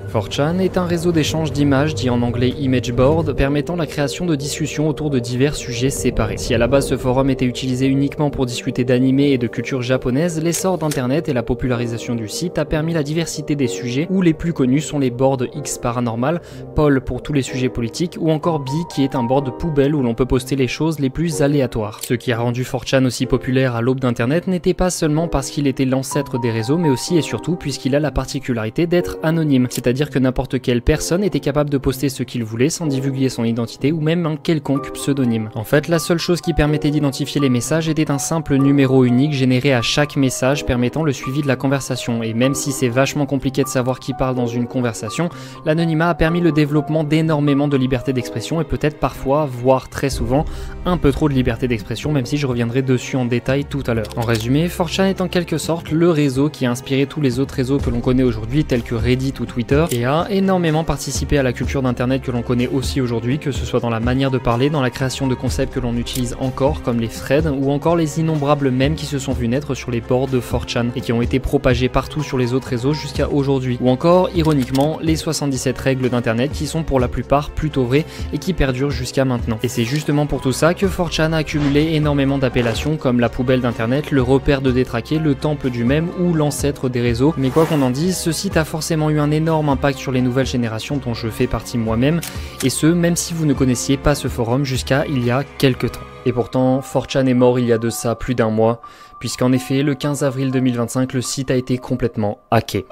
4chan est un réseau d'échange d'images, dit en anglais image board, permettant la création de discussions autour de divers sujets séparés. Si à la base ce forum était utilisé uniquement pour discuter d'anime et de culture japonaise, l'essor d'internet et la popularisation du site a permis la diversité des sujets, où les plus connus sont les boards X paranormal, Poll pour tous les sujets politiques, ou encore Bi qui est un board poubelle où l'on peut poster les choses les plus aléatoires. Ce qui a rendu 4chan aussi populaire à l'aube d'internet n'était pas seulement parce qu'il était l'ancêtre des réseaux, mais aussi et surtout puisqu'il a la particularité d'être anonyme, c'est-à-dire que n'importe quelle personne était capable de poster ce qu'il voulait sans divulguer son identité ou même un quelconque pseudonyme. En fait, la seule chose qui permettait d'identifier les messages était un simple numéro unique généré à chaque message permettant le suivi de la conversation, et même si c'est vachement compliqué de savoir qui parle dans une conversation, l'anonymat a permis le développement d'énormément de liberté d'expression et peut-être parfois, voire très souvent, un peu trop de liberté d'expression, même si je reviendrai dessus en détail tout à l'heure. En résumé, 4chan est en quelque sorte le réseau qui a inspiré tous les autres réseaux que l'on connaît aujourd'hui tels que Reddit ou Twitter, et a énormément participé à la culture d'internet que l'on connaît aussi aujourd'hui, que ce soit dans la manière de parler, dans la création de concepts que l'on utilise encore comme les threads, ou encore les innombrables mèmes qui se sont vus naître sur les boards de 4chan et qui ont été propagés partout sur les autres réseaux jusqu'à aujourd'hui, ou encore ironiquement les 77 règles d'internet qui sont pour la plupart plutôt vraies et qui perdurent jusqu'à maintenant. Et c'est justement pour tout ça que 4chan a accumulé énormément d'appellations comme la poubelle d'internet, le repère de détraqués, le temple du mème ou l'ancêtre des réseaux, mais quoi qu'on en dise, ce site a forcément eu un énorme impact sur les nouvelles générations dont je fais partie moi-même, et ce même si vous ne connaissiez pas ce forum jusqu'à il y a quelques temps. Et pourtant, 4chan est mort il y a de ça plus d'un mois, puisqu'en effet, le 15 avril 2025, le site a été complètement hacké.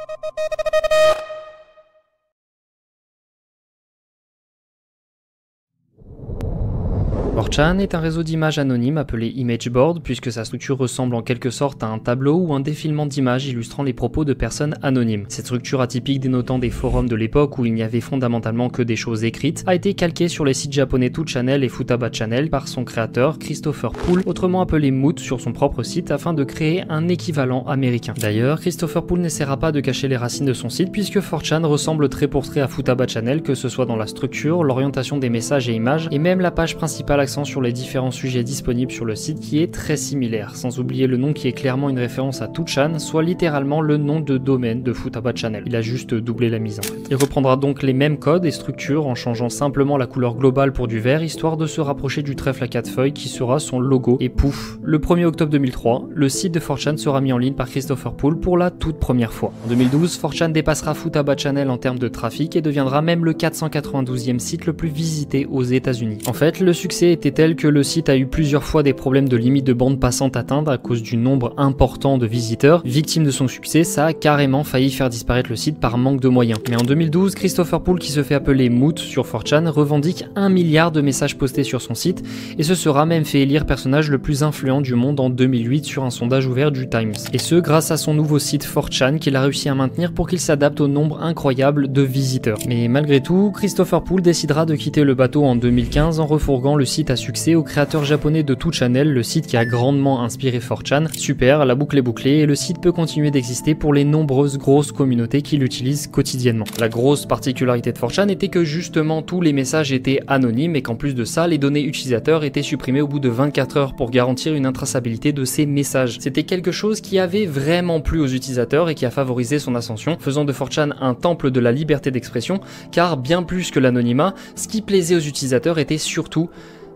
4chan est un réseau d'images anonymes appelé image board puisque sa structure ressemble en quelque sorte à un tableau ou un défilement d'images illustrant les propos de personnes anonymes. Cette structure atypique dénotant des forums de l'époque où il n'y avait fondamentalement que des choses écrites a été calquée sur les sites japonais 2channel et Futaba Channel par son créateur Christopher Poole, autrement appelé Moot sur son propre site afin de créer un équivalent américain. D'ailleurs, Christopher Poole n'essaiera pas de cacher les racines de son site puisque 4chan ressemble trait pour trait à Futaba Channel, que ce soit dans la structure, l'orientation des messages et images et même la page principale sur les différents sujets disponibles sur le site qui est très similaire, sans oublier le nom qui est clairement une référence à 2chan, soit littéralement le nom de domaine de Futaba Channel. Il a juste doublé la mise en fait. Il reprendra donc les mêmes codes et structures en changeant simplement la couleur globale pour du vert, histoire de se rapprocher du trèfle à 4 feuilles qui sera son logo. Et pouf, le 1er octobre 2003, le site de 4chan sera mis en ligne par Christopher Poole pour la toute première fois. En 2012, 4chan dépassera Futaba Channel en termes de trafic et deviendra même le 492e site le plus visité aux États-Unis. En fait, le succès était tel que le site a eu plusieurs fois des problèmes de limite de bande passante atteinte à cause du nombre important de visiteurs. Victime de son succès, ça a carrément failli faire disparaître le site par manque de moyens. Mais en 2012, Christopher Poole, qui se fait appeler Moot sur 4chan, revendique 1 milliard de messages postés sur son site et se sera même fait élire personnage le plus influent du monde en 2008 sur un sondage ouvert du Times. Et ce, grâce à son nouveau site 4chan qu'il a réussi à maintenir pour qu'il s'adapte au nombre incroyable de visiteurs. Mais malgré tout, Christopher Poole décidera de quitter le bateau en 2015 en refourguant le site à succès au créateur japonais de 2channel, le site qui a grandement inspiré 4chan. Super, la boucle est bouclée et le site peut continuer d'exister pour les nombreuses grosses communautés qui l'utilisent quotidiennement. La grosse particularité de 4chan était que justement tous les messages étaient anonymes et qu'en plus de ça, les données utilisateurs étaient supprimées au bout de 24 heures pour garantir une intraçabilité de ces messages. C'était quelque chose qui avait vraiment plu aux utilisateurs et qui a favorisé son ascension, faisant de 4chan un temple de la liberté d'expression, car bien plus que l'anonymat, ce qui plaisait aux utilisateurs était surtout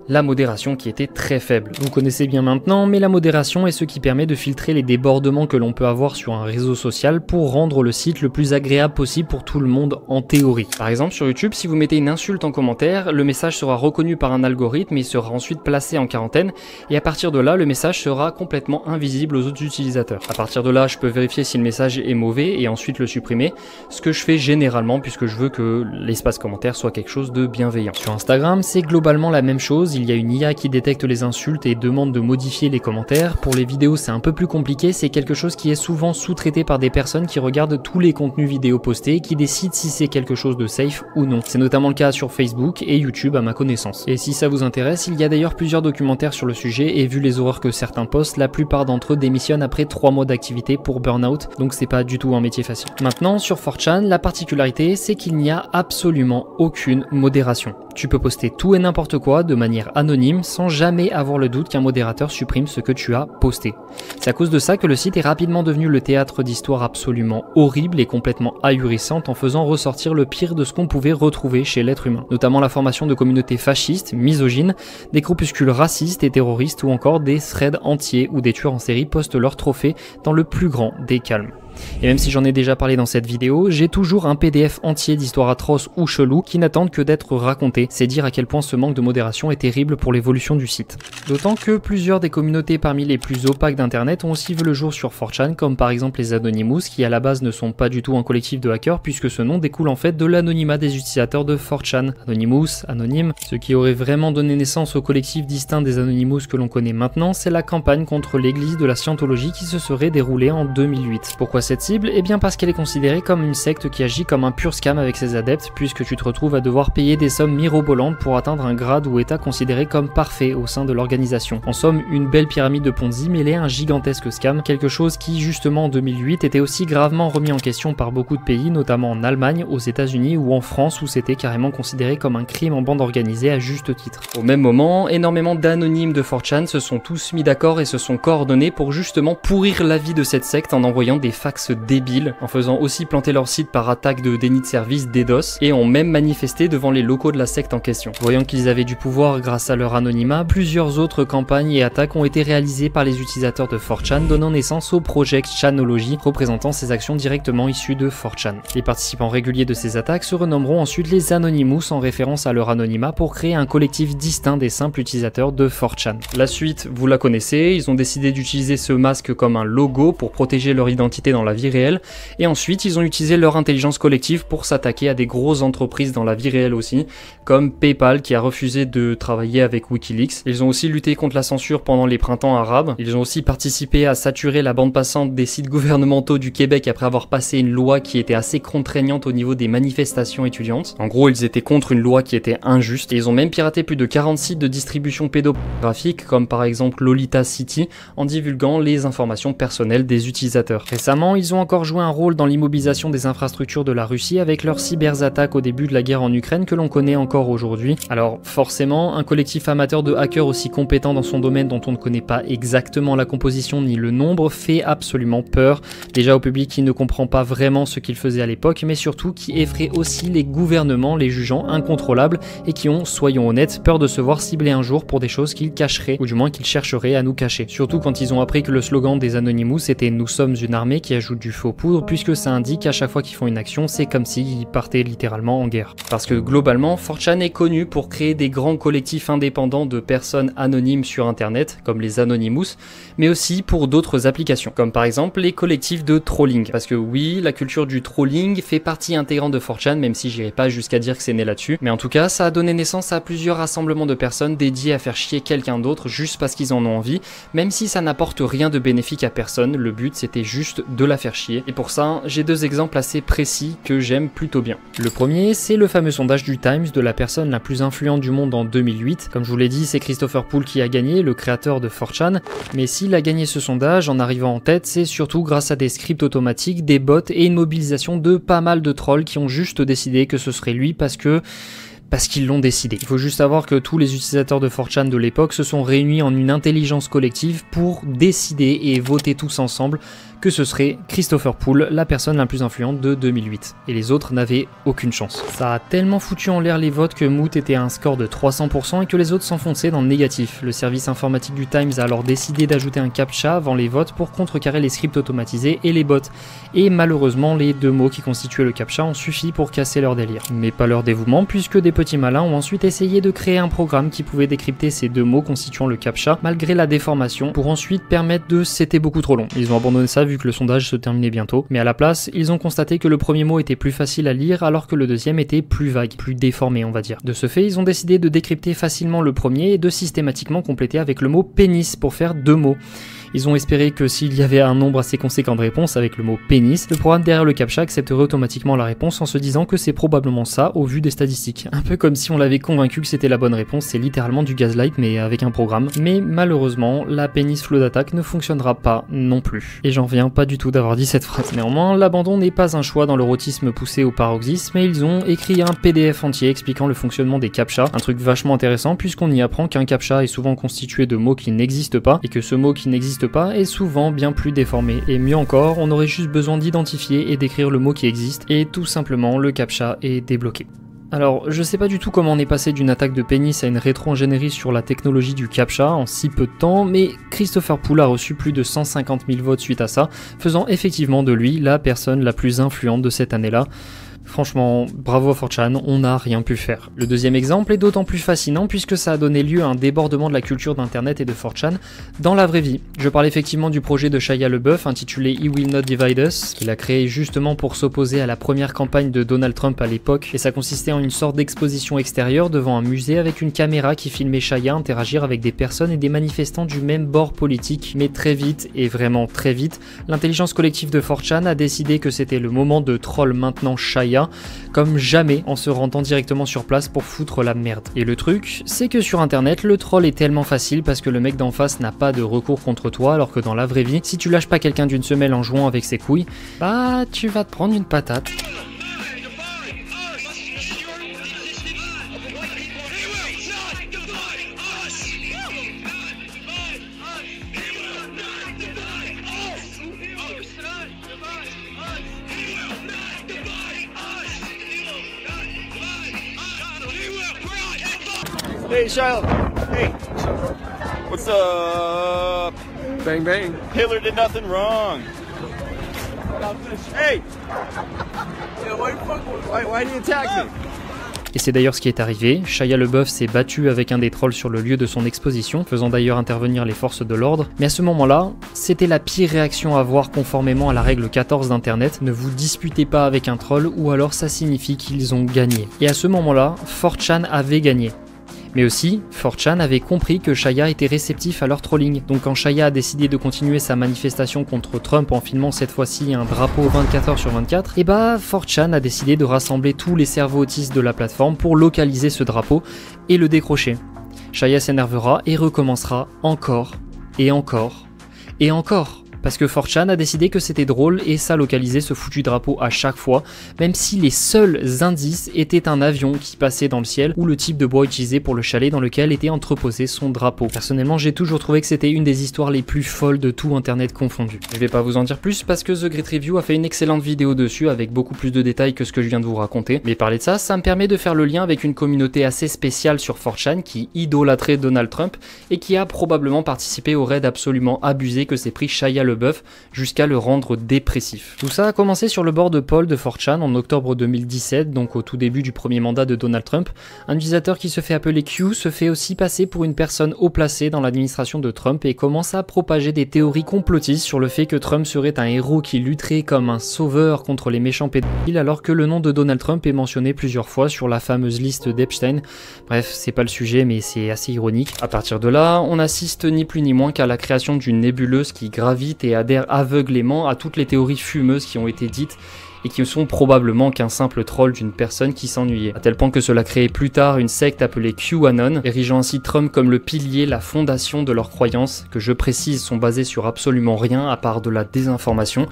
la modération qui était très faible. Vous connaissez bien maintenant, mais la modération est ce qui permet de filtrer les débordements que l'on peut avoir sur un réseau social pour rendre le site le plus agréable possible pour tout le monde en théorie. Par exemple, sur YouTube, si vous mettez une insulte en commentaire, le message sera reconnu par un algorithme et il sera ensuite placé en quarantaine, et à partir de là, le message sera complètement invisible aux autres utilisateurs. À partir de là, je peux vérifier si le message est mauvais et ensuite le supprimer, ce que je fais généralement puisque je veux que l'espace commentaire soit quelque chose de bienveillant. Sur Instagram, c'est globalement la même chose. Il y a une IA qui détecte les insultes et demande de modifier les commentaires. Pour les vidéos, c'est un peu plus compliqué, c'est quelque chose qui est souvent sous-traité par des personnes qui regardent tous les contenus vidéo postés et qui décident si c'est quelque chose de safe ou non. C'est notamment le cas sur Facebook et YouTube à ma connaissance. Et si ça vous intéresse, il y a d'ailleurs plusieurs documentaires sur le sujet et vu les horreurs que certains postent, la plupart d'entre eux démissionnent après 3 mois d'activité pour burn-out, donc c'est pas du tout un métier facile. Maintenant, sur 4chan, la particularité, c'est qu'il n'y a absolument aucune modération. Tu peux poster tout et n'importe quoi de manière anonyme sans jamais avoir le doute qu'un modérateur supprime ce que tu as posté. C'est à cause de ça que le site est rapidement devenu le théâtre d'histoires absolument horribles et complètement ahurissantes en faisant ressortir le pire de ce qu'on pouvait retrouver chez l'être humain, notamment la formation de communautés fascistes, misogynes, des groupuscules racistes et terroristes ou encore des threads entiers où des tueurs en série postent leurs trophées dans le plus grand des calmes. Et même si j'en ai déjà parlé dans cette vidéo, j'ai toujours un PDF entier d'histoires atroces ou cheloues qui n'attendent que d'être racontées. C'est dire à quel point ce manque de modération est terrible pour l'évolution du site. D'autant que plusieurs des communautés parmi les plus opaques d'internet ont aussi vu le jour sur 4chan, comme par exemple les Anonymous, qui à la base ne sont pas du tout un collectif de hackers puisque ce nom découle en fait de l'anonymat des utilisateurs de 4chan. Anonymous, anonyme, ce qui aurait vraiment donné naissance au collectif distinct des Anonymous que l'on connaît maintenant, c'est la campagne contre l'église de la Scientologie qui se serait déroulée en 2008. Pourquoi cette cible? Eh bien parce qu'elle est considérée comme une secte qui agit comme un pur scam avec ses adeptes, puisque tu te retrouves à devoir payer des sommes mirobolantes pour atteindre un grade ou état considéré comme parfait au sein de l'organisation. En somme, une belle pyramide de Ponzi mêlée à un gigantesque scam, quelque chose qui justement en 2008 était aussi gravement remis en question par beaucoup de pays, notamment en Allemagne, aux États-Unis ou en France où c'était carrément considéré comme un crime en bande organisée à juste titre. Au même moment, énormément d'anonymes de 4chan se sont tous mis d'accord et se sont coordonnés pour justement pourrir la vie de cette secte en envoyant des fax débiles, en faisant aussi planter leur site par attaque de déni de service DDoS, et ont même manifesté devant les locaux de la secte en question. Voyant qu'ils avaient du pouvoir grâce à leur anonymat, plusieurs autres campagnes et attaques ont été réalisées par les utilisateurs de 4chan, donnant naissance au Project Chanology, représentant ces actions directement issues de 4chan. Les participants réguliers de ces attaques se renommeront ensuite les Anonymous en référence à leur anonymat pour créer un collectif distinct des simples utilisateurs de 4chan. La suite, vous la connaissez, ils ont décidé d'utiliser ce masque comme un logo pour protéger leur identité dans la vie réelle, et ensuite ils ont utilisé leur intelligence collective pour s'attaquer à des grosses entreprises dans la vie réelle aussi, comme PayPal qui a refusé de travailler avec Wikileaks. Ils ont aussi lutté contre la censure pendant les printemps arabes, ils ont aussi participé à saturer la bande passante des sites gouvernementaux du Québec après avoir passé une loi qui était assez contraignante au niveau des manifestations étudiantes. En gros, ils étaient contre une loi qui était injuste, et ils ont même piraté plus de 40 sites de distribution pédopornographique, comme par exemple Lolita City, en divulguant les informations personnelles des utilisateurs. Récemment, ils ont encore joué un rôle dans l'immobilisation des infrastructures de la Russie avec leurs cyberattaques au début de la guerre en Ukraine que l'on connaît encore aujourd'hui. Alors forcément, un collectif amateur de hackers aussi compétent dans son domaine dont on ne connaît pas exactement la composition ni le nombre fait absolument peur, déjà au public qui ne comprend pas vraiment ce qu'ils faisaient à l'époque, mais surtout qui effraie aussi les gouvernements, les jugeant incontrôlables et qui ont, soyons honnêtes, peur de se voir ciblés un jour pour des choses qu'ils cacheraient, ou du moins qu'ils chercheraient à nous cacher. Surtout quand ils ont appris que le slogan des Anonymous était « Nous sommes une armée qui ajoute du faux poudre », puisque ça indique à chaque fois qu'ils font une action, c'est comme s'ils partaient littéralement en guerre. Parce que globalement, 4chan est connu pour créer des grands collectifs indépendants de personnes anonymes sur internet, comme les Anonymous, mais aussi pour d'autres applications, comme par exemple les collectifs de trolling. Parce que oui, la culture du trolling fait partie intégrante de 4chan, même si j'irai pas jusqu'à dire que c'est né là-dessus, mais en tout cas, ça a donné naissance à plusieurs rassemblements de personnes dédiés à faire chier quelqu'un d'autre juste parce qu'ils en ont envie, même si ça n'apporte rien de bénéfique à personne, le but c'était juste de la faire chier. Et pour ça, j'ai deux exemples assez précis que j'aime plutôt bien. Le premier, c'est le fameux sondage du Times de la personne la plus influente du monde en 2008. Comme je vous l'ai dit, c'est Christopher Poole qui a gagné, le créateur de 4chan, mais s'il a gagné ce sondage en arrivant en tête, c'est surtout grâce à des scripts automatiques, des bots et une mobilisation de pas mal de trolls qui ont juste décidé que ce serait lui parce qu'ils l'ont décidé. Il faut juste savoir que tous les utilisateurs de 4chan de l'époque se sont réunis en une intelligence collective pour décider et voter tous ensemble que ce serait Christopher Poole, la personne la plus influente de 2008. Et les autres n'avaient aucune chance. Ça a tellement foutu en l'air les votes que Moot était à un score de 300% et que les autres s'enfonçaient dans le négatif. Le service informatique du Times a alors décidé d'ajouter un captcha avant les votes pour contrecarrer les scripts automatisés et les bots. Et malheureusement, les deux mots qui constituaient le captcha ont suffi pour casser leur délire. Mais pas leur dévouement, puisque des petits malins ont ensuite essayé de créer un programme qui pouvait décrypter ces deux mots constituant le captcha, malgré la déformation, pour ensuite permettre de « c'était beaucoup trop long ». Ils ont abandonné ça vu que le sondage se terminait bientôt, mais à la place, ils ont constaté que le premier mot était plus facile à lire alors que le deuxième était plus vague, plus déformé on va dire. De ce fait, ils ont décidé de décrypter facilement le premier et de systématiquement compléter avec le mot pénis pour faire deux mots. Ils ont espéré que s'il y avait un nombre assez conséquent de réponses avec le mot pénis, le programme derrière le captcha accepterait automatiquement la réponse en se disant que c'est probablement ça au vu des statistiques. Un peu comme si on l'avait convaincu que c'était la bonne réponse, c'est littéralement du gaslight mais avec un programme. Mais malheureusement, la pénis flow d'attaque ne fonctionnera pas non plus. Et j'en reviens pas du tout d'avoir dit cette phrase. Néanmoins, l'abandon n'est pas un choix dans leur autisme poussé au paroxysme, mais ils ont écrit un PDF entier expliquant le fonctionnement des captcha, un truc vachement intéressant puisqu'on y apprend qu'un captcha est souvent constitué de mots qui n'existent pas, et que ce mot qui n'existe pas est souvent bien plus déformé. Et mieux encore, on aurait juste besoin d'identifier et d'écrire le mot qui existe, et tout simplement le captcha est débloqué. Alors, je sais pas du tout comment on est passé d'une attaque de pénis à une rétro-ingénierie sur la technologie du captcha en si peu de temps, mais Christopher Poole a reçu plus de 150 000 votes suite à ça, faisant effectivement de lui la personne la plus influente de cette année-là. Franchement, bravo à 4chan, on n'a rien pu faire. Le deuxième exemple est d'autant plus fascinant puisque ça a donné lieu à un débordement de la culture d'internet et de 4chan dans la vraie vie. Je parle effectivement du projet de Shia LaBeouf intitulé He Will Not Divide Us, qu'il a créé justement pour s'opposer à la première campagne de Donald Trump à l'époque, et ça consistait en une sorte d'exposition extérieure devant un musée avec une caméra qui filmait Shia interagir avec des personnes et des manifestants du même bord politique. Mais très vite, et vraiment très vite, l'intelligence collective de 4chan a décidé que c'était le moment de troll maintenant Shia comme jamais en se rendant directement sur place pour foutre la merde. Et le truc, c'est que sur internet, le troll est tellement facile parce que le mec d'en face n'a pas de recours contre toi, alors que dans la vraie vie, si tu lâches pas quelqu'un d'une semelle en jouant avec ses couilles, bah tu vas te prendre une patate. Hey, Shiloh. Hey. What's up? Bang, bang. Hitler did nothing wrong. Hey. Why do you attack me? Et c'est d'ailleurs ce qui est arrivé. Shia LaBeouf s'est battu avec un des trolls sur le lieu de son exposition, faisant d'ailleurs intervenir les forces de l'ordre. Mais à ce moment-là, c'était la pire réaction à avoir conformément à la règle 14 d'internet. Ne vous disputez pas avec un troll ou alors ça signifie qu'ils ont gagné. Et à ce moment-là, 4chan avait gagné. Mais aussi, 4chan avait compris que Shia était réceptif à leur trolling. Donc quand Shia a décidé de continuer sa manifestation contre Trump en filmant cette fois-ci un drapeau 24 h sur 24, et bah 4chan a décidé de rassembler tous les cerveaux autistes de la plateforme pour localiser ce drapeau et le décrocher. Shia s'énervera et recommencera encore, et encore, et encore. Parce que 4chan a décidé que c'était drôle et ça localisait ce foutu drapeau à chaque fois, même si les seuls indices étaient un avion qui passait dans le ciel ou le type de bois utilisé pour le chalet dans lequel était entreposé son drapeau. Personnellement, j'ai toujours trouvé que c'était une des histoires les plus folles de tout internet confondu. Je vais pas vous en dire plus parce que The Great Review a fait une excellente vidéo dessus avec beaucoup plus de détails que ce que je viens de vous raconter. Mais parler de ça, ça me permet de faire le lien avec une communauté assez spéciale sur 4chan qui idolâtrait Donald Trump et qui a probablement participé au raid absolument abusé que s'est pris Shia LaBeouf jusqu'à le rendre dépressif. Tout ça a commencé sur le board de Paul de 4chan en octobre 2017, donc au tout début du premier mandat de Donald Trump. Un utilisateur qui se fait appeler Q se fait aussi passer pour une personne haut placée dans l'administration de Trump et commence à propager des théories complotistes sur le fait que Trump serait un héros qui lutterait comme un sauveur contre les méchants pédophiles alors que le nom de Donald Trump est mentionné plusieurs fois sur la fameuse liste d'Epstein. Bref, c'est pas le sujet mais c'est assez ironique. À partir de là, on assiste ni plus ni moins qu'à la création d'une nébuleuse qui gravite et adhère aveuglément à toutes les théories fumeuses qui ont été dites et qui ne sont probablement qu'un simple troll d'une personne qui s'ennuyait. À tel point que cela créait plus tard une secte appelée QAnon, érigeant ainsi Trump comme le pilier, la fondation de leurs croyances, que je précise sont basées sur absolument rien à part de la désinformation.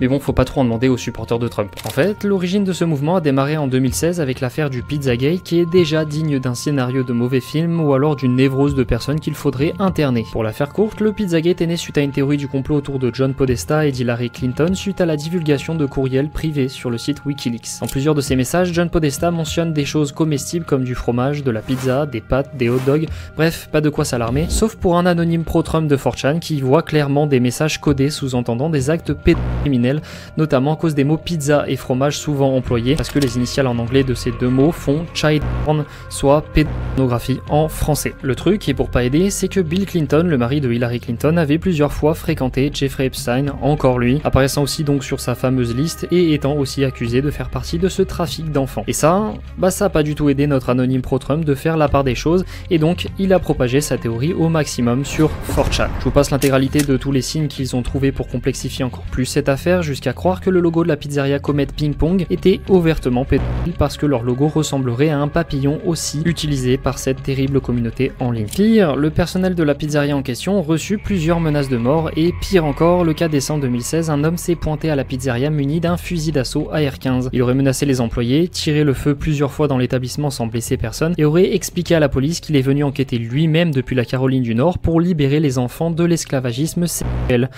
Mais bon, faut pas trop en demander aux supporters de Trump. En fait, l'origine de ce mouvement a démarré en 2016 avec l'affaire du Pizzagate qui est déjà digne d'un scénario de mauvais film ou alors d'une névrose de personnes qu'il faudrait interner. Pour la faire courte, le Pizzagate est né suite à une théorie du complot autour de John Podesta et d'Hillary Clinton suite à la divulgation de courriels privés sur le site Wikileaks. Dans plusieurs de ses messages, John Podesta mentionne des choses comestibles comme du fromage, de la pizza, des pâtes, des hot dogs, bref, pas de quoi s'alarmer, sauf pour un anonyme pro-Trump de 4chan qui voit clairement des messages codés sous-entendant des actes pédocriminels criminels, notamment à cause des mots pizza et fromage souvent employés, parce que les initiales en anglais de ces deux mots font child porn, soit pédopornographie en français. Le truc, et pour pas aider, c'est que Bill Clinton, le mari de Hillary Clinton, avait plusieurs fois fréquenté Jeffrey Epstein, encore lui, apparaissant aussi donc sur sa fameuse liste et étant aussi accusé de faire partie de ce trafic d'enfants. Et ça, ça a pas du tout aidé notre anonyme pro-Trump de faire la part des choses, et donc il a propagé sa théorie au maximum sur 4chan. Je vous passe l'intégralité de tous les signes qu'ils ont trouvés pour complexifier encore plus cette affaire, jusqu'à croire que le logo de la pizzeria Comet Ping Pong était ouvertement pédophile parce que leur logo ressemblerait à un papillon aussi utilisé par cette terrible communauté en ligne. Pire, le personnel de la pizzeria en question reçut plusieurs menaces de mort, et pire encore, le 4 décembre 2016, un homme s'est pointé à la pizzeria muni d'un fusil d'assaut AR-15. Il aurait menacé les employés, tiré le feu plusieurs fois dans l'établissement sans blesser personne, et aurait expliqué à la police qu'il est venu enquêter lui-même depuis la Caroline du Nord pour libérer les enfants de l'esclavagisme sexuel.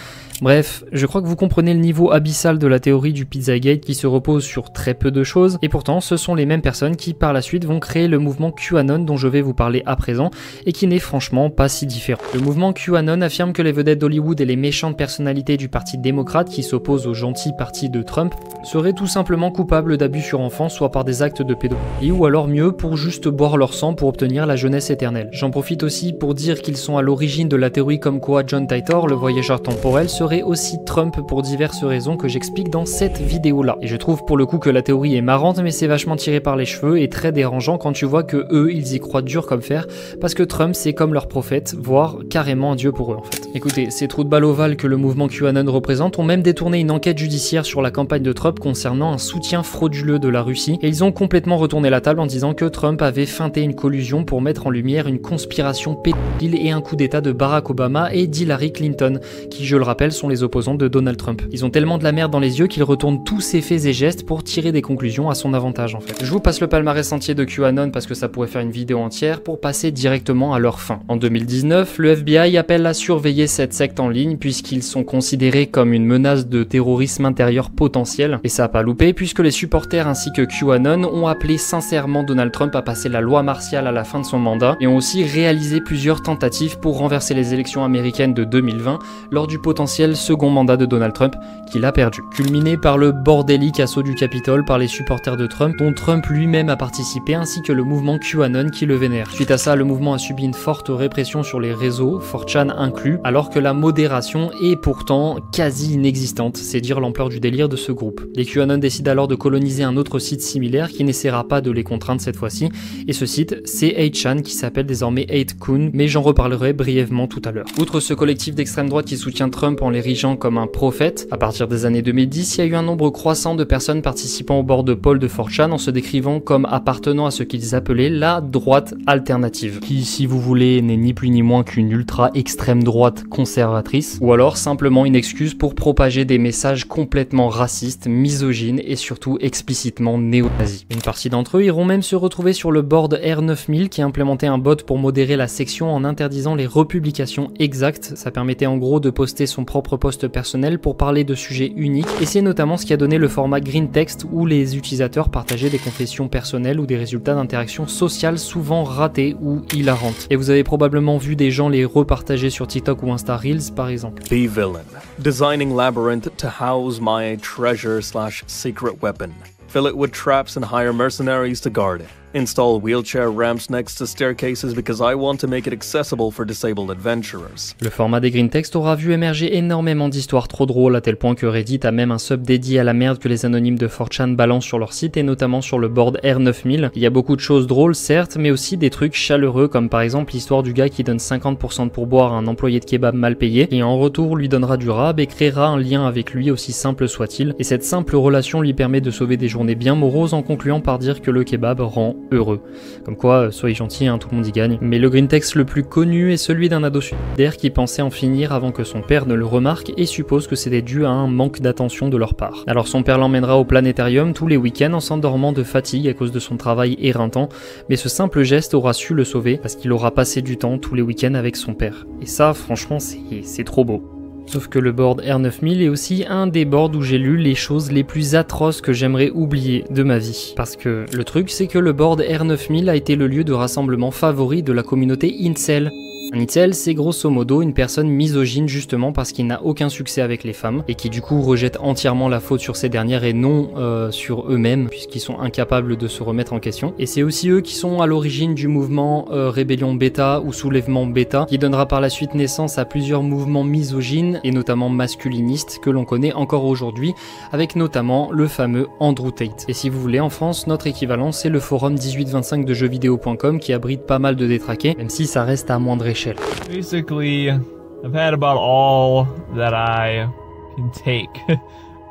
Bref, je crois que vous comprenez le niveau abyssal de la théorie du Pizzagate qui se repose sur très peu de choses, et pourtant ce sont les mêmes personnes qui par la suite vont créer le mouvement QAnon dont je vais vous parler à présent, et qui n'est franchement pas si différent. Le mouvement QAnon affirme que les vedettes d'Hollywood et les méchantes personnalités du parti démocrate qui s'opposent au gentil parti de Trump seraient tout simplement coupables d'abus sur enfants, soit par des actes de pédophilie, ou alors mieux pour juste boire leur sang pour obtenir la jeunesse éternelle. J'en profite aussi pour dire qu'ils sont à l'origine de la théorie comme quoi John Titor, le voyageur temporel, serait aussi Trump pour diverses raisons que j'explique dans cette vidéo là. Et je trouve pour le coup que la théorie est marrante, mais c'est vachement tiré par les cheveux et très dérangeant quand tu vois que eux ils y croient dur comme fer, parce que Trump c'est comme leur prophète, voire carrément un dieu pour eux en fait. Écoutez, ces trous de balle ovales que le mouvement QAnon représente ont même détourné une enquête judiciaire sur la campagne de Trump concernant un soutien frauduleux de la Russie, et ils ont complètement retourné la table en disant que Trump avait feinté une collusion pour mettre en lumière une conspiration pédophile et un coup d'état de Barack Obama et d'Hillary Clinton, qui je le rappelle sont les opposants de Donald Trump. Ils ont tellement de la merde dans les yeux qu'ils retournent tous ses faits et gestes pour tirer des conclusions à son avantage en fait. Je vous passe le palmarès entier de QAnon parce que ça pourrait faire une vidéo entière pour passer directement à leur fin. En 2019, le FBI appelle à surveiller cette secte en ligne puisqu'ils sont considérés comme une menace de terrorisme intérieur potentiel, et ça a pas loupé puisque les supporters ainsi que QAnon ont appelé sincèrement Donald Trump à passer la loi martiale à la fin de son mandat, et ont aussi réalisé plusieurs tentatives pour renverser les élections américaines de 2020 lors du potentiel second mandat de Donald Trump qu'il a perdu. Culminé par le bordélique assaut du Capitole par les supporters de Trump dont Trump lui-même a participé, ainsi que le mouvement QAnon qui le vénère. Suite à ça, le mouvement a subi une forte répression sur les réseaux, 4chan inclus, alors que la modération est pourtant quasi inexistante, c'est dire l'ampleur du délire de ce groupe. Les QAnon décident alors de coloniser un autre site similaire qui n'essaiera pas de les contraindre cette fois-ci, et ce site c'est 8chan qui s'appelle désormais 8kun, mais j'en reparlerai brièvement tout à l'heure. Outre ce collectif d'extrême droite qui soutient Trump en l'érigeant comme un prophète, à partir des années 2010, il y a eu un nombre croissant de personnes participant au bord de pôle de 4chan en se décrivant comme appartenant à ce qu'ils appelaient la droite alternative, qui, si vous voulez, n'est ni plus ni moins qu'une ultra extrême droite conservatrice, ou alors simplement une excuse pour propager des messages complètement racistes, misogynes et surtout explicitement néo-nazis. Une partie d'entre eux iront même se retrouver sur le board R9000 qui a implémenté un bot pour modérer la section en interdisant les republications exactes. Ça permettait en gros de poster son propre post personnel pour parler de sujets uniques, et c'est notamment ce qui a donné le format Green Text où les utilisateurs partageaient des confessions personnelles ou des résultats d'interactions sociales souvent ratées ou hilarantes. Et vous avez probablement vu des gens les repartager sur TikTok ou Insta Reels par exemple. The villain. Designing labyrinth to house my treasure/secret weapon. Fill it with traps and hire mercenaries to guard it. Install wheelchair ramps next to staircases because I want to make it accessible for disabled adventurers. Le format des Green Text aura vu émerger énormément d'histoires trop drôles à tel point que Reddit a même un sub dédié à la merde que les anonymes de 4chan balancent sur leur site et notamment sur le board R9000. Il y a beaucoup de choses drôles certes, mais aussi des trucs chaleureux comme par exemple l'histoire du gars qui donne 50% de pourboire à un employé de kebab mal payé et en retour lui donnera du rab et créera un lien avec lui aussi simple soit-il, et cette simple relation lui permet de sauver des journées bien moroses en concluant par dire que le kebab rend heureux. Comme quoi, soyez gentils, hein, tout le monde y gagne. Mais le green text le plus connu est celui d'un ado suicidaire qui pensait en finir avant que son père ne le remarque et suppose que c'était dû à un manque d'attention de leur part. Alors son père l'emmènera au planétarium tous les week-ends en s'endormant de fatigue à cause de son travail éreintant, mais ce simple geste aura su le sauver parce qu'il aura passé du temps tous les week-ends avec son père. Et ça, franchement, c'est trop beau. Sauf que le board R9000 est aussi un des boards où j'ai lu les choses les plus atroces que j'aimerais oublier de ma vie. Parce que le truc, c'est que le board R9000 a été le lieu de rassemblement favori de la communauté incel. Un incel, c'est grosso modo une personne misogyne justement parce qu'il n'a aucun succès avec les femmes et qui du coup rejette entièrement la faute sur ces dernières et non sur eux-mêmes puisqu'ils sont incapables de se remettre en question. Et c'est aussi eux qui sont à l'origine du mouvement Rébellion Bêta ou Soulèvement Bêta qui donnera par la suite naissance à plusieurs mouvements misogynes et notamment masculinistes que l'on connaît encore aujourd'hui avec notamment le fameux Andrew Tate. Et si vous voulez, en France, notre équivalent c'est le forum 1825 de jeuxvideo.com qui abrite pas mal de détraqués, même si ça reste à moindre échelle. Basically, I've had about all that I can take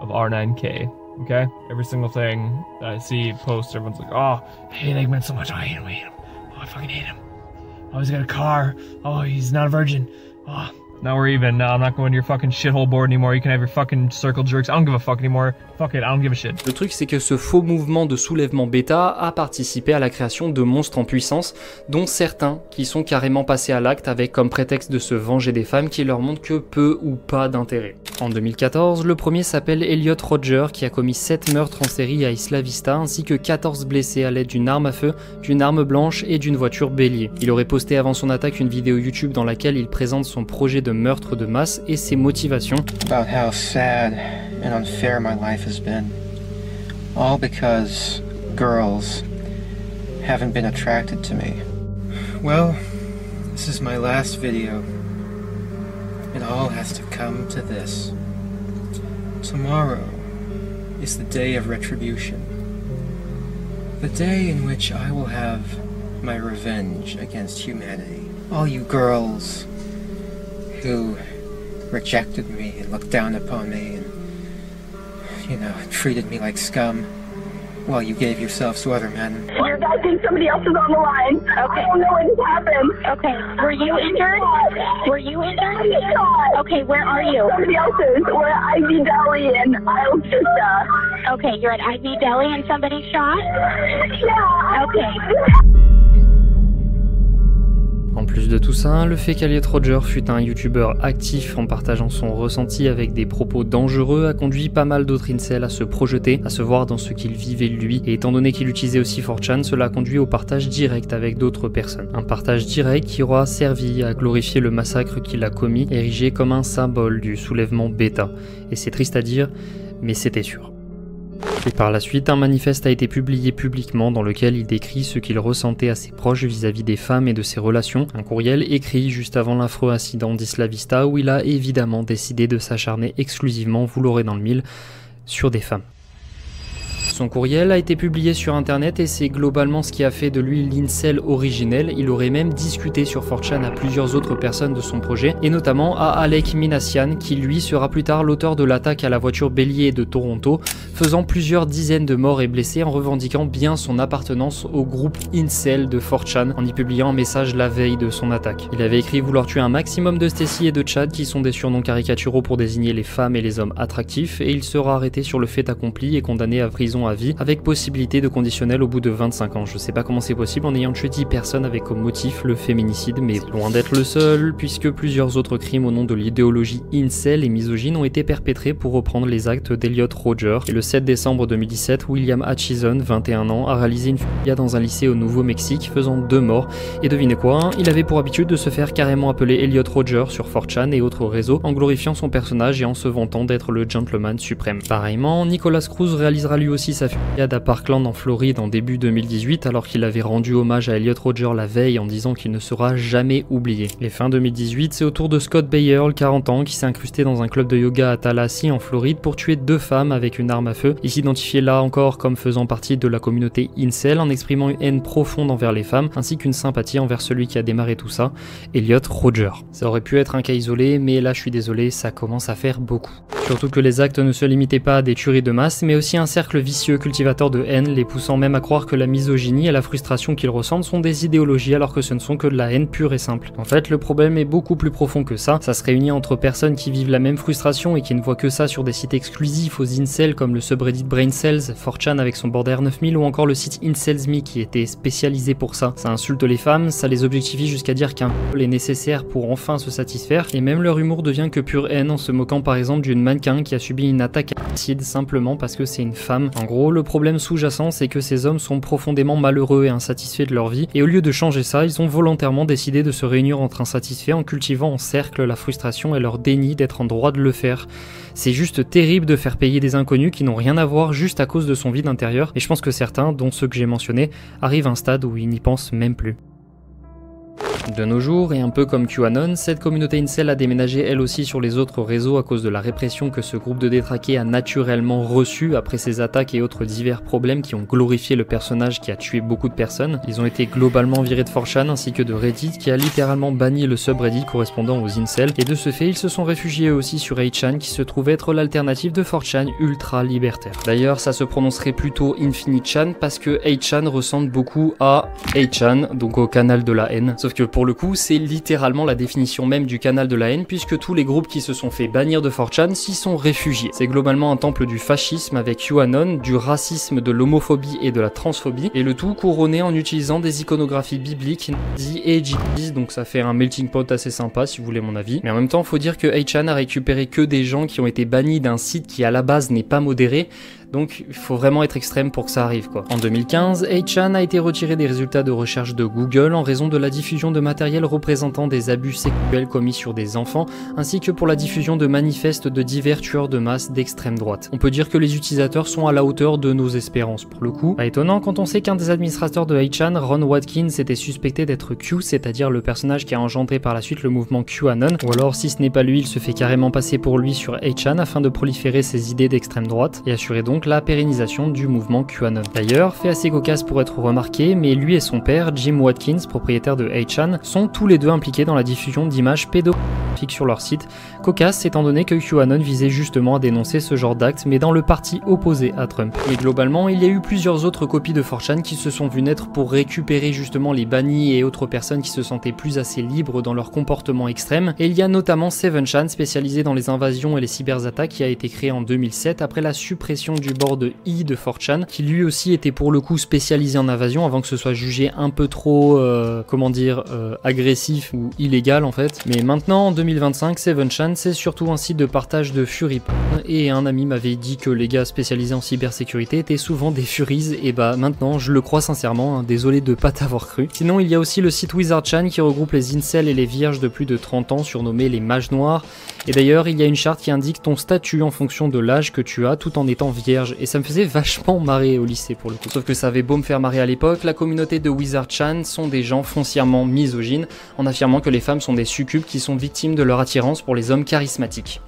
of R9K, okay? Every single thing that I see post, everyone's like, oh, hey, they meant so much, oh, I hate him, oh, I fucking hate him. Oh, he's got a car, oh, he's not a virgin, oh. Now we're even. No, I'm not going to your fucking shithole board anymore. You can have your fucking circle jerks. I don't give a fuck anymore. Fuck it, I don't give a shit. Le truc, c'est que ce faux mouvement de soulèvement bêta a participé à la création de monstres en puissance, dont certains qui sont carrément passés à l'acte avec comme prétexte de se venger des femmes qui leur montrent que peu ou pas d'intérêt. En 2014, le premier s'appelle Elliot Rodger qui a commis 7 meurtres en série à Isla Vista ainsi que 14 blessés à l'aide d'une arme à feu, d'une arme blanche et d'une voiture bélier. Il aurait posté avant son attaque une vidéo YouTube dans laquelle il présente son projet de meurtre de masse et ses motivations. About how sad and unfair my life has been. All because girls haven't been attracted to me. Well, this is my last video. It all has to come to this. Tomorrow is the day of retribution. The day in which I will have my revenge against humanity. All you girls who rejected me and looked down upon me and, you know, treated me like scum while you gave yourselves to other men. Your guy thinks somebody else is on the line. Okay. I don't know what just happened. Okay. Were you injured? Were you injured? Okay, where are you? Somebody else's. We're at Ivy Deli in Isle Vista. Okay, you're at Ivy Deli and somebody shot? Yeah. Okay. En plus de tout ça, le fait qu'Elliot Rodger fut un youtubeur actif en partageant son ressenti avec des propos dangereux a conduit pas mal d'autres incels à se projeter, à se voir dans ce qu'il vivait lui, et étant donné qu'il utilisait aussi 4chan, cela a conduit au partage direct avec d'autres personnes. Un partage direct qui aura servi à glorifier le massacre qu'il a commis, érigé comme un symbole du soulèvement bêta. Et c'est triste à dire, mais c'était sûr. Et par la suite, un manifeste a été publié publiquement dans lequel il décrit ce qu'il ressentait à ses proches vis-à-vis des femmes et de ses relations. Un courriel écrit juste avant l'affreux incident d'Isla Vista où il a évidemment décidé de s'acharner exclusivement, vous l'aurez dans le mille, sur des femmes. Son courriel a été publié sur internet et c'est globalement ce qui a fait de lui l'incel originel. Il aurait même discuté sur 4chan à plusieurs autres personnes de son projet et notamment à Alec Minassian qui lui sera plus tard l'auteur de l'attaque à la voiture bélier de Toronto, faisant plusieurs dizaines de morts et blessés en revendiquant bien son appartenance au groupe incel de 4chan en y publiant un message la veille de son attaque. Il avait écrit vouloir tuer un maximum de Stacy et de Chad qui sont des surnoms caricaturaux pour désigner les femmes et les hommes attractifs et il sera arrêté sur le fait accompli et condamné à prison à vie avec possibilité de conditionnel au bout de 25 ans. Je sais pas comment c'est possible en ayant tué 10 personnes avec comme motif le féminicide, mais loin d'être le seul, puisque plusieurs autres crimes au nom de l'idéologie incel et misogyne ont été perpétrés pour reprendre les actes d'Elliot Rodger. Et le 7 décembre 2017, William Atchison, 21 ans, a réalisé une fusillade dans un lycée au Nouveau-Mexique, faisant 2 morts. Et devinez quoi, il avait pour habitude de se faire carrément appeler Elliot Rodger sur 4chan et autres réseaux, en glorifiant son personnage et en se vantant d'être le gentleman suprême. Pareillement, Nicolas Cruz réalisera lui aussi sa fusillade à Parkland en Floride en début 2018 alors qu'il avait rendu hommage à Elliot Rodger la veille en disant qu'il ne sera jamais oublié. Et fin 2018, c'est au tour de Scott Bayerl, 40 ans, qui s'est incrusté dans un club de yoga à Tallahassee en Floride pour tuer 2 femmes avec une arme à feu. Il s'identifiait là encore comme faisant partie de la communauté incel en exprimant une haine profonde envers les femmes ainsi qu'une sympathie envers celui qui a démarré tout ça, Elliot Rodger. Ça aurait pu être un cas isolé, mais là je suis désolé, ça commence à faire beaucoup. Surtout que les actes ne se limitaient pas à des tueries de masse, mais aussi un cercle vicieux cultivateur de haine, les poussant même à croire que la misogynie et la frustration qu'ils ressentent sont des idéologies alors que ce ne sont que de la haine pure et simple. En fait, le problème est beaucoup plus profond que ça se réunit entre personnes qui vivent la même frustration et qui ne voient que ça sur des sites exclusifs aux incels comme le le subreddit Braincells, 4chan avec son border 9000 ou encore le site Incels.me qui était spécialisé pour ça. Ça insulte les femmes, ça les objectifie jusqu'à dire qu'un est nécessaire pour enfin se satisfaire, et même leur humour devient que pure haine en se moquant par exemple d'une mannequin qui a subi une attaque à l'acide simplement parce que c'est une femme. En gros, le problème sous-jacent c'est que ces hommes sont profondément malheureux et insatisfaits de leur vie, et au lieu de changer ça, ils ont volontairement décidé de se réunir entre insatisfaits en cultivant en cercle la frustration et leur déni d'être en droit de le faire. C'est juste terrible de faire payer des inconnus qui n'ont rien à voir juste à cause de son vide intérieur, et je pense que certains, dont ceux que j'ai mentionnés, arrivent à un stade où ils n'y pensent même plus. De nos jours, et un peu comme QAnon, cette communauté incel a déménagé elle aussi sur les autres réseaux à cause de la répression que ce groupe de détraqués a naturellement reçu après ces attaques et autres divers problèmes qui ont glorifié le personnage qui a tué beaucoup de personnes. Ils ont été globalement virés de 4chan ainsi que de Reddit qui a littéralement banni le subreddit correspondant aux incels, et de ce fait ils se sont réfugiés aussi sur 8chan qui se trouve être l'alternative de 4chan ultra libertaire. D'ailleurs ça se prononcerait plutôt Infinite-chan parce que 8chan ressemble beaucoup à 8chan, donc au canal de la haine, sauf que pour le coup, c'est littéralement la définition même du canal de la haine puisque tous les groupes qui se sont fait bannir de 4chan s'y sont réfugiés. C'est globalement un temple du fascisme avec QAnon, du racisme, de l'homophobie et de la transphobie, et le tout couronné en utilisant des iconographies bibliques, nazis et djihadistes, donc ça fait un melting pot assez sympa si vous voulez mon avis. Mais en même temps, faut dire que 8chan a récupéré que des gens qui ont été bannis d'un site qui à la base n'est pas modéré, donc il faut vraiment être extrême pour que ça arrive quoi. En 2015, 8chan a été retiré des résultats de recherche de Google en raison de la diffusion de matériel représentant des abus sexuels commis sur des enfants, ainsi que pour la diffusion de manifestes de divers tueurs de masse d'extrême droite. On peut dire que les utilisateurs sont à la hauteur de nos espérances pour le coup. Pas étonnant quand on sait qu'un des administrateurs de 8chan, Ron Watkins, était suspecté d'être Q, c'est-à-dire le personnage qui a engendré par la suite le mouvement QAnon, ou alors si ce n'est pas lui, il se fait carrément passer pour lui sur 8chan afin de proliférer ses idées d'extrême droite et assurer donc la pérennisation du mouvement QAnon. D'ailleurs, fait assez cocasse pour être remarqué, mais lui et son père, Jim Watkins, propriétaire de 8chan, sont tous les deux impliqués dans la diffusion d'images pédopornographiques sur leur site. Cocasse étant donné que QAnon visait justement à dénoncer ce genre d'actes, mais dans le parti opposé à Trump. Et globalement, il y a eu plusieurs autres copies de 4chan qui se sont vues naître pour récupérer justement les bannis et autres personnes qui se sentaient plus assez libres dans leur comportement extrême. Et il y a notamment 7chan, spécialisé dans les invasions et les cyberattaques, qui a été créé en 2007 après la suppression du board I de 4chan, qui lui aussi était pour le coup spécialisé en invasion avant que ce soit jugé un peu trop, agressif ou illégal en fait. Mais maintenant, en 2025, 7chan, c'est surtout un site de partage de fury porn, et un ami m'avait dit que les gars spécialisés en cybersécurité étaient souvent des furies, et bah maintenant je le crois sincèrement, hein, désolé de pas t'avoir cru. Sinon, il y a aussi le site WizardChan qui regroupe les incels et les vierges de plus de 30 ans, surnommés les mages noirs. Et d'ailleurs, il y a une charte qui indique ton statut en fonction de l'âge que tu as tout en étant vierge, et ça me faisait vachement marrer au lycée pour le coup. Sauf que ça avait beau me faire marrer à l'époque, la communauté de WizardChan sont des gens foncièrement misogynes, en affirmant que les femmes sont des succubes qui sont victimes de leur attirance pour les hommes charismatiques.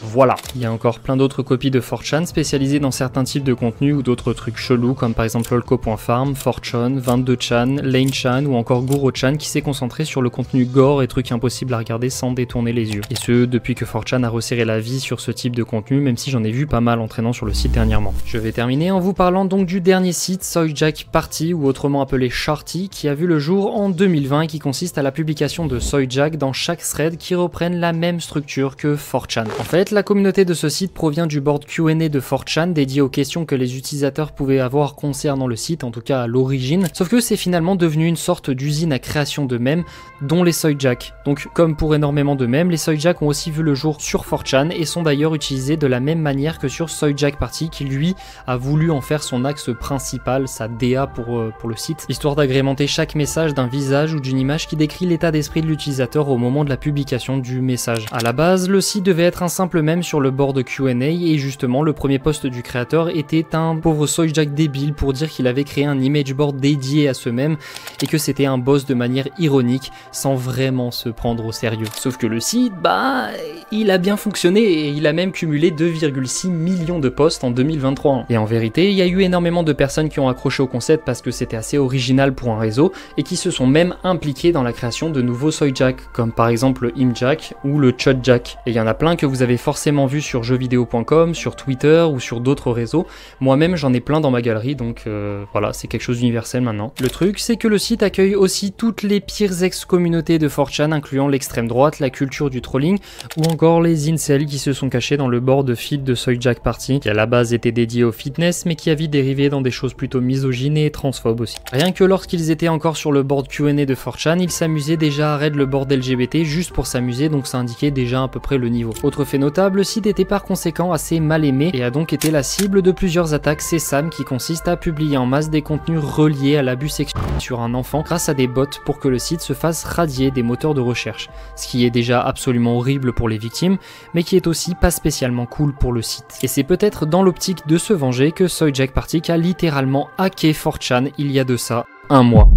Voilà. Il y a encore plein d'autres copies de 4chan spécialisées dans certains types de contenus ou d'autres trucs chelous comme par exemple lolco.farm, 4chan, 22chan, LaneChan ou encore GuroChan qui s'est concentré sur le contenu gore et trucs impossibles à regarder sans détourner les yeux. Et ce, depuis que 4chan a resserré la vis sur ce type de contenu, même si j'en ai vu pas mal en traînant sur le site dernièrement. Je vais terminer en vous parlant donc du dernier site, SoyJack Party ou autrement appelé Sharty, qui a vu le jour en 2020 et qui consiste à la publication de SoyJack dans chaque thread qui reprennent la même structure que 4chan. En fait, la communauté de ce site provient du board Q&A de 4chan dédié aux questions que les utilisateurs pouvaient avoir concernant le site, en tout cas à l'origine, sauf que c'est finalement devenu une sorte d'usine à création de mèmes, dont les SoyJack. Donc comme pour énormément de mèmes, les SoyJack ont aussi vu le jour sur 4chan et sont d'ailleurs utilisés de la même manière que sur SoyJack Party qui lui a voulu en faire son axe principal, sa DA pour le site, histoire d'agrémenter chaque message d'un visage ou d'une image qui décrit l'état d'esprit de l'utilisateur au moment de la publication du message. À la base, le site devait être un simple mème sur le board Q&A et justement le premier post du créateur était un pauvre SoyJack débile pour dire qu'il avait créé un image board dédié à ce mème et que c'était un boss de manière ironique sans vraiment se prendre au sérieux. Sauf que le site, bah, il a bien fonctionné et il a même cumulé 2,6 millions de posts en 2023. Et en vérité, il y a eu énormément de personnes qui ont accroché au concept parce que c'était assez original pour un réseau et qui se sont même impliqués dans la création de nouveaux SoyJack, comme par exemple le Imjack ou le Chudjack. Et il y en a plein que vous avez forcément forcément vu sur jeuxvideo.com, sur Twitter ou sur d'autres réseaux. Moi-même j'en ai plein dans ma galerie, donc voilà, c'est quelque chose d'universel maintenant. Le truc, c'est que le site accueille aussi toutes les pires ex-communautés de 4chan, incluant l'extrême droite, la culture du trolling, ou encore les incels qui se sont cachés dans le board de feed de Soyjack Party, qui à la base était dédié au fitness, mais qui a vite dérivé dans des choses plutôt misogynes et transphobes aussi. Rien que lorsqu'ils étaient encore sur le board Q&A de 4chan, ils s'amusaient déjà à raid le board LGBT juste pour s'amuser, donc ça indiquait déjà à peu près le niveau. Autre fait notable, le site était par conséquent assez mal aimé et a donc été la cible de plusieurs attaques sésame qui consistent à publier en masse des contenus reliés à l'abus sexuel sur un enfant grâce à des bots pour que le site se fasse radier des moteurs de recherche, ce qui est déjà absolument horrible pour les victimes, mais qui est aussi pas spécialement cool pour le site. Et c'est peut-être dans l'optique de se venger que Soyjack Party a littéralement hacké 4chan il y a de ça un mois.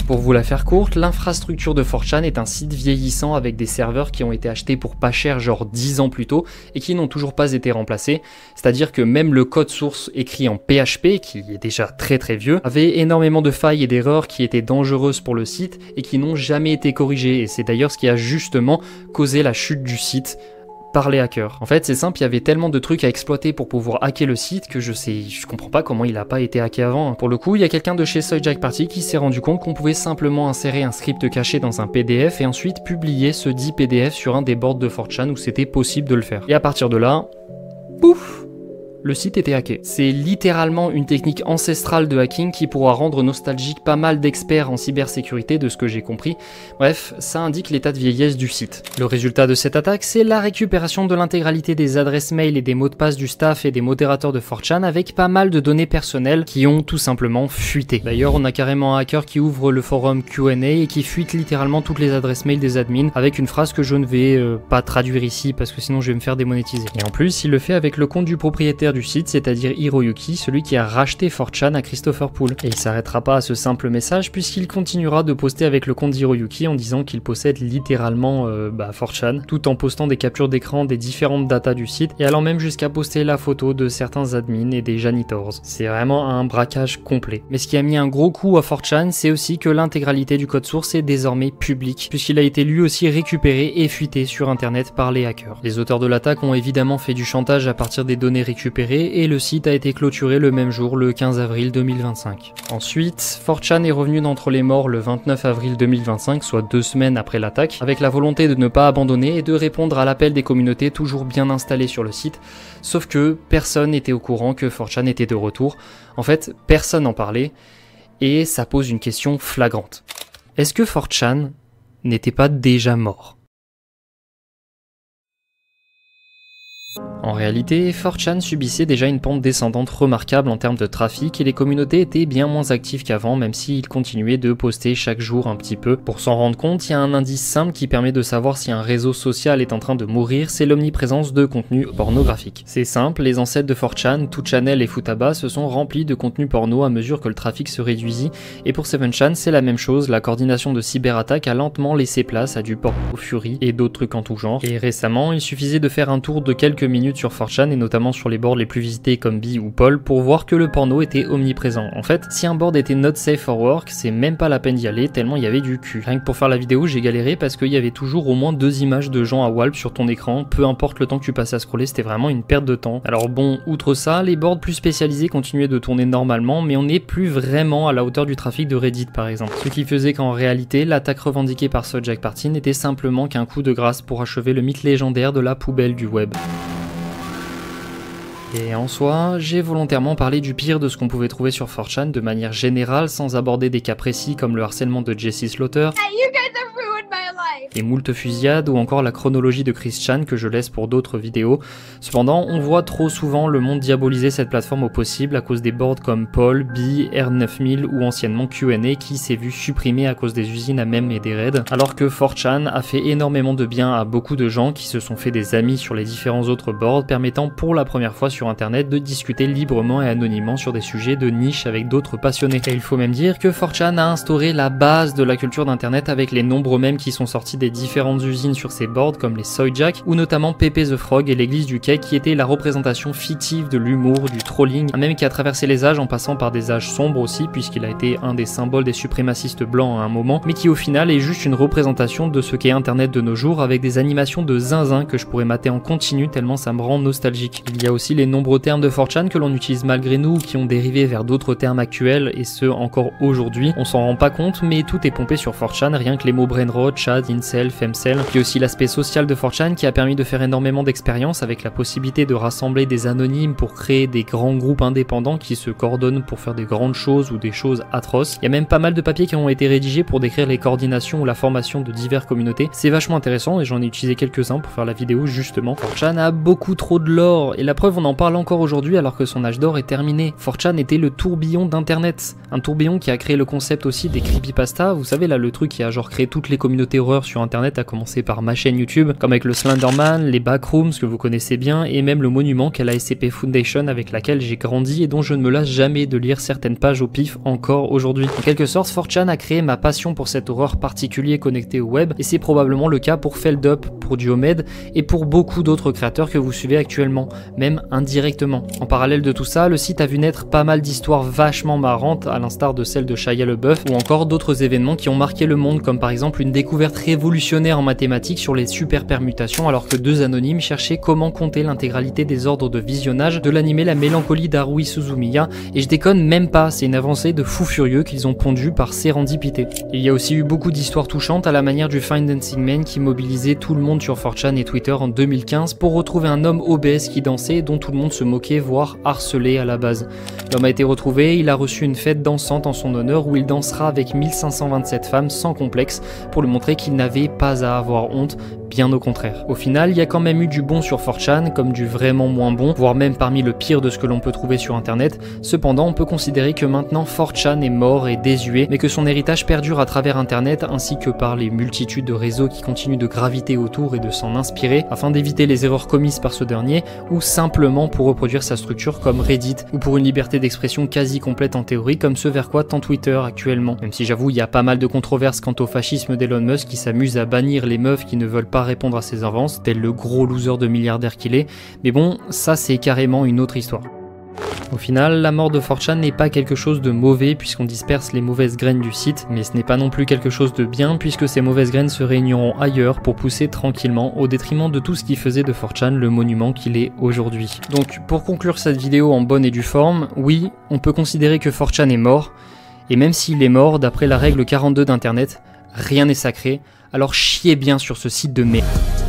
Pour vous la faire courte, l'infrastructure de 4chan est un site vieillissant avec des serveurs qui ont été achetés pour pas cher genre 10 ans plus tôt et qui n'ont toujours pas été remplacés, c'est-à-dire que même le code source écrit en PHP, qui est déjà très vieux, avait énormément de failles et d'erreurs qui étaient dangereuses pour le site et qui n'ont jamais été corrigées, et c'est d'ailleurs ce qui a justement causé la chute du site par les hackers. En fait, c'est simple, il y avait tellement de trucs à exploiter pour pouvoir hacker le site que je comprends pas comment il a pas été hacké avant. Pour le coup, il y a quelqu'un de chez Soyjack Party qui s'est rendu compte qu'on pouvait simplement insérer un script caché dans un PDF et ensuite publier ce dit PDF sur un des boards de 4chan où c'était possible de le faire. Et à partir de là, pouf, le site était hacké. C'est littéralement une technique ancestrale de hacking qui pourra rendre nostalgique pas mal d'experts en cybersécurité de ce que j'ai compris. Bref, ça indique l'état de vieillesse du site. Le résultat de cette attaque, c'est la récupération de l'intégralité des adresses mail et des mots de passe du staff et des modérateurs de 4chan avec pas mal de données personnelles qui ont tout simplement fuité. D'ailleurs, on a carrément un hacker qui ouvre le forum Q&A et qui fuite littéralement toutes les adresses mail des admins avec une phrase que je ne vais pas traduire ici parce que sinon je vais me faire démonétiser. Et en plus, il le fait avec le compte du propriétaire du site, c'est-à-dire Hiroyuki, celui qui a racheté 4chan à Christopher Poole. Et il s'arrêtera pas à ce simple message puisqu'il continuera de poster avec le compte d'Hiroyuki en disant qu'il possède littéralement 4chan, tout en postant des captures d'écran des différentes datas du site et allant même jusqu'à poster la photo de certains admins et des janitors. C'est vraiment un braquage complet. Mais ce qui a mis un gros coup à 4chan, c'est aussi que l'intégralité du code source est désormais publique, puisqu'il a été lui aussi récupéré et fuité sur internet par les hackers. Les auteurs de l'attaque ont évidemment fait du chantage à partir des données récupérées et le site a été clôturé le même jour, le 15 avril 2025. Ensuite, 4chan est revenu d'entre les morts le 29 avril 2025, soit 2 semaines après l'attaque, avec la volonté de ne pas abandonner et de répondre à l'appel des communautés toujours bien installées sur le site, sauf que personne n'était au courant que 4chan était de retour. En fait, personne n'en parlait, et ça pose une question flagrante. Est-ce que 4chan n'était pas déjà mort ? En réalité, 4chan subissait déjà une pente descendante remarquable en termes de trafic et les communautés étaient bien moins actives qu'avant, même s'ils continuaient de poster chaque jour un petit peu. Pour s'en rendre compte, il y a un indice simple qui permet de savoir si un réseau social est en train de mourir, c'est l'omniprésence de contenu pornographique. C'est simple, les ancêtres de 4chan, 2channel et Futaba se sont remplis de contenu porno à mesure que le trafic se réduisit, et pour 7chan c'est la même chose, la coordination de cyberattaques a lentement laissé place à du porno Fury et d'autres trucs en tout genre. Et récemment, il suffisait de faire un tour de quelques minutes sur 4chan et notamment sur les boards les plus visités comme Bi ou Paul pour voir que le porno était omniprésent. En fait, si un board était not safe for work, c'est même pas la peine d'y aller tellement il y avait du cul. Rien que pour faire la vidéo, j'ai galéré parce qu'il y avait toujours au moins 2 images de gens à Walp sur ton écran, peu importe le temps que tu passais à scroller, c'était vraiment une perte de temps. Alors bon, outre ça, les boards plus spécialisés continuaient de tourner normalement, mais on n'est plus vraiment à la hauteur du trafic de Reddit par exemple. Ce qui faisait qu'en réalité, l'attaque revendiquée par Soyjack Party n'était simplement qu'un coup de grâce pour achever le mythe légendaire de la poubelle du web. Et en soi, j'ai volontairement parlé du pire de ce qu'on pouvait trouver sur 4chan de manière générale sans aborder des cas précis comme le harcèlement de Jesse Slaughter, et moult fusillades ou encore la chronologie de Chris Chan que je laisse pour d'autres vidéos. Cependant, on voit trop souvent le monde diaboliser cette plateforme au possible à cause des boards comme Paul, Bi, R9000 ou anciennement Q&A qui s'est vu supprimé à cause des usines à mèmes et des raids, alors que 4chan a fait énormément de bien à beaucoup de gens qui se sont fait des amis sur les différents autres boards, permettant pour la première fois sur internet de discuter librement et anonymement sur des sujets de niche avec d'autres passionnés. Et il faut même dire que 4chan a instauré la base de la culture d'internet avec les nombreux mèmes qui sont sortis aussi des différentes usines sur ses boards comme les Soy Jack ou notamment Pepe the Frog et l'église du Quai qui était la représentation fictive de l'humour, du trolling, un mème qui a traversé les âges en passant par des âges sombres aussi puisqu'il a été un des symboles des suprémacistes blancs à un moment, mais qui au final est juste une représentation de ce qu'est internet de nos jours avec des animations de zinzin que je pourrais mater en continu tellement ça me rend nostalgique. Il y a aussi les nombreux termes de 4chan que l'on utilise malgré nous qui ont dérivé vers d'autres termes actuels et ce encore aujourd'hui. On s'en rend pas compte mais tout est pompé sur 4chan, rien que les mots brainrot, chad, incel, femcel. Puis aussi l'aspect social de 4chan qui a permis de faire énormément d'expériences avec la possibilité de rassembler des anonymes pour créer des grands groupes indépendants qui se coordonnent pour faire des grandes choses ou des choses atroces. Il y a même pas mal de papiers qui ont été rédigés pour décrire les coordinations ou la formation de diverses communautés. C'est vachement intéressant et j'en ai utilisé quelques-uns pour faire la vidéo justement. 4chan a beaucoup trop de lore et la preuve on en parle encore aujourd'hui alors que son âge d'or est terminé. 4chan était le tourbillon d'internet, un tourbillon qui a créé le concept aussi des creepypasta, vous savez là le truc qui a genre créé toutes les communautés horreur sur internet à commencer par ma chaîne YouTube, comme avec le Slenderman, les Backrooms que vous connaissez bien et même le monument qu'est la SCP Foundation avec laquelle j'ai grandi et dont je ne me lasse jamais de lire certaines pages au pif encore aujourd'hui. En quelque sorte 4chan a créé ma passion pour cette horreur particulier connectée au web et c'est probablement le cas pour Feldup, pour Diomed et pour beaucoup d'autres créateurs que vous suivez actuellement, même indirectement. En parallèle de tout ça, le site a vu naître pas mal d'histoires vachement marrantes à l'instar de celle de Shia LaBeouf ou encore d'autres événements qui ont marqué le monde comme par exemple une découverte révolutionnaire en mathématiques sur les super permutations alors que deux anonymes cherchaient comment compter l'intégralité des ordres de visionnage de l'anime La Mélancolie d'Haruhi Suzumiya et je déconne même pas, c'est une avancée de fou furieux qu'ils ont pondu par sérendipité. Il y a aussi eu beaucoup d'histoires touchantes à la manière du Find Dancing Man qui mobilisait tout le monde sur 4chan et Twitter en 2015 pour retrouver un homme obèse qui dansait dont tout le monde se moquait voire harcelait à la base. L'homme a été retrouvé, il a reçu une fête dansante en son honneur où il dansera avec 1527 femmes sans complexe pour lui montrer qu'il n'avait pas à avoir honte, bien au contraire. Au final, il y a quand même eu du bon sur 4chan, comme du vraiment moins bon, voire même parmi le pire de ce que l'on peut trouver sur internet. Cependant, on peut considérer que maintenant 4chan est mort et désuet, mais que son héritage perdure à travers internet ainsi que par les multitudes de réseaux qui continuent de graviter autour et de s'en inspirer afin d'éviter les erreurs commises par ce dernier ou simplement pour reproduire sa structure comme Reddit ou pour une liberté d'expression quasi complète en théorie comme ce vers quoi tend Twitter actuellement. Même si j'avoue il y a pas mal de controverses quant au fascisme d'Elon Musk qui s'amuse à bannir les meufs qui ne veulent pas répondre à ses avances, tel le gros loser de milliardaire qu'il est, mais bon, ça c'est carrément une autre histoire. Au final, la mort de 4chan n'est pas quelque chose de mauvais puisqu'on disperse les mauvaises graines du site, mais ce n'est pas non plus quelque chose de bien puisque ces mauvaises graines se réuniront ailleurs pour pousser tranquillement au détriment de tout ce qui faisait de 4chan le monument qu'il est aujourd'hui. Donc pour conclure cette vidéo en bonne et due forme, oui, on peut considérer que 4chan est mort, et même s'il est mort, d'après la règle 42 d'internet, rien n'est sacré, alors chiez bien sur ce site de merde.